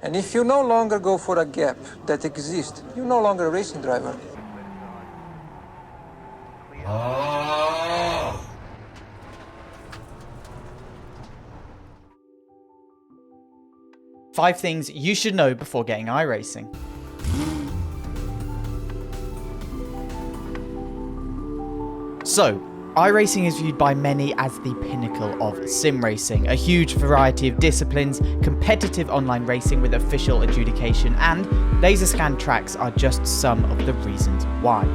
And if you no longer go for a gap that exists, you're no longer a racing driver. Five things you should know before getting iRacing. So, iRacing is viewed by many as the pinnacle of sim racing, a huge variety of disciplines, competitive online racing with official adjudication, and laser scan tracks are just some of the reasons why.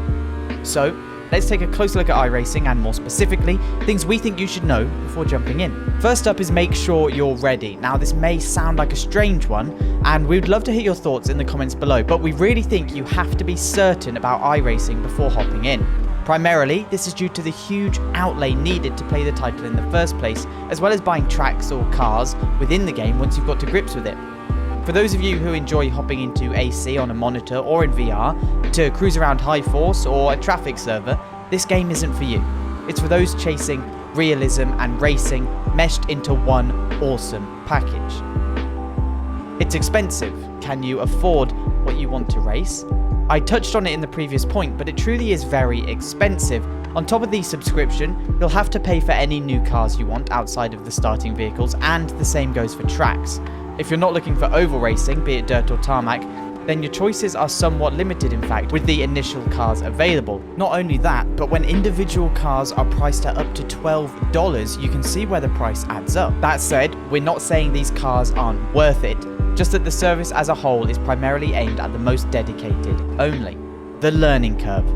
So, let's take a closer look at iRacing and more specifically, things we think you should know before jumping in. First up is make sure you're ready. Now this may sound like a strange one, and we'd love to hear your thoughts in the comments below, but we really think you have to be certain about iRacing before hopping in. Primarily, this is due to the huge outlay needed to play the title in the first place, as well as buying tracks or cars within the game once you've got to grips with it. For those of you who enjoy hopping into AC on a monitor or in VR to cruise around High Force or a traffic server, this game isn't for you. It's for those chasing realism and racing meshed into one awesome package. It's expensive. Can you afford what you want to race? I touched on it in the previous point, but it truly is very expensive. On top of the subscription, you'll have to pay for any new cars you want outside of the starting vehicles, and the same goes for tracks. If you're not looking for oval racing, be it dirt or tarmac, then your choices are somewhat limited in fact with the initial cars available. Not only that, but when individual cars are priced at up to $12, you can see where the price adds up. That said, we're not saying these cars aren't worth it, just that the service as a whole is primarily aimed at the most dedicated only. The learning curve.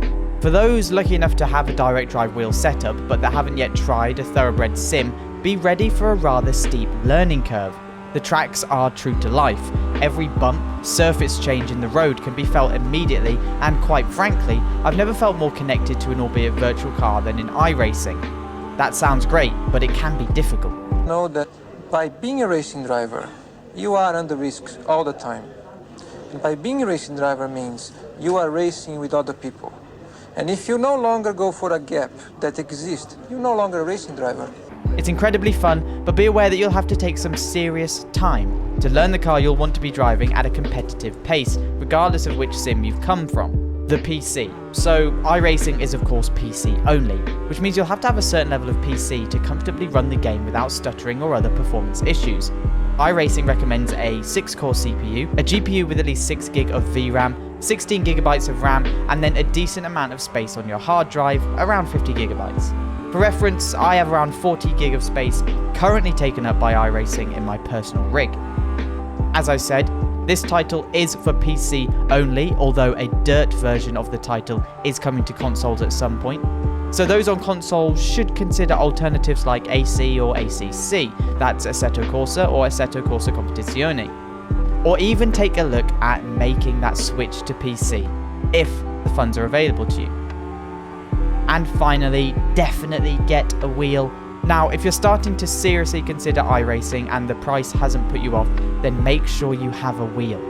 For those lucky enough to have a direct drive wheel setup but that haven't yet tried a thoroughbred sim, be ready for a rather steep learning curve. The tracks are true to life. Every bump, surface change in the road can be felt immediately, and quite frankly, I've never felt more connected to an albeit virtual car than in iRacing. That sounds great, but it can be difficult. Know that by being a racing driver, you are under risks all the time. And by being a racing driver means you are racing with other people. And if you no longer go for a gap that exists, you're no longer a racing driver. It's incredibly fun, but be aware that you'll have to take some serious time to learn the car you'll want to be driving at a competitive pace, regardless of which sim you've come from. The PC. So iRacing is of course PC only, which means you'll have to have a certain level of PC to comfortably run the game without stuttering or other performance issues. iRacing recommends a 6-core CPU, a GPU with at least 6GB of VRAM, 16GB of RAM, and then a decent amount of space on your hard drive, around 50GB. For reference, I have around 40GB of space currently taken up by iRacing in my personal rig. As I said, this title is for PC only, although a dirt version of the title is coming to consoles at some point. So those on consoles should consider alternatives like AC or ACC, that's Assetto Corsa or Assetto Corsa Competizione. Or even take a look at making that switch to PC, if the funds are available to you. And finally, definitely get a wheel. Now, if you're starting to seriously consider iRacing and the price hasn't put you off, then make sure you have a wheel.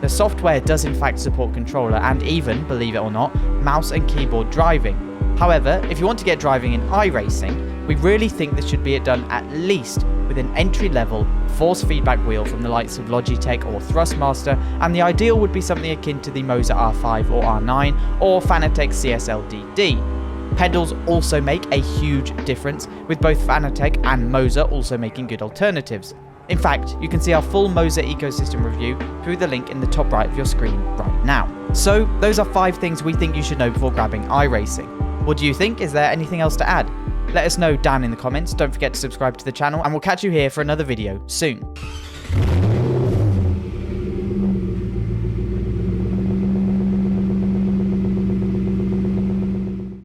The software does in fact support controller and even, believe it or not, mouse and keyboard driving. However, if you want to get driving in iRacing, we really think this should be done at least with an entry-level force feedback wheel from the likes of Logitech or Thrustmaster, and the ideal would be something akin to the Moza R5 or R9 or Fanatec CSL-DD. Pedals also make a huge difference, with both Fanatec and Moza also making good alternatives. In fact, you can see our full Moza ecosystem review through the link in the top right of your screen right now. So, those are 5 things we think you should know before grabbing iRacing. What do you think? Is there anything else to add? Let us know down in the comments, don't forget to subscribe to the channel, and we'll catch you here for another video soon.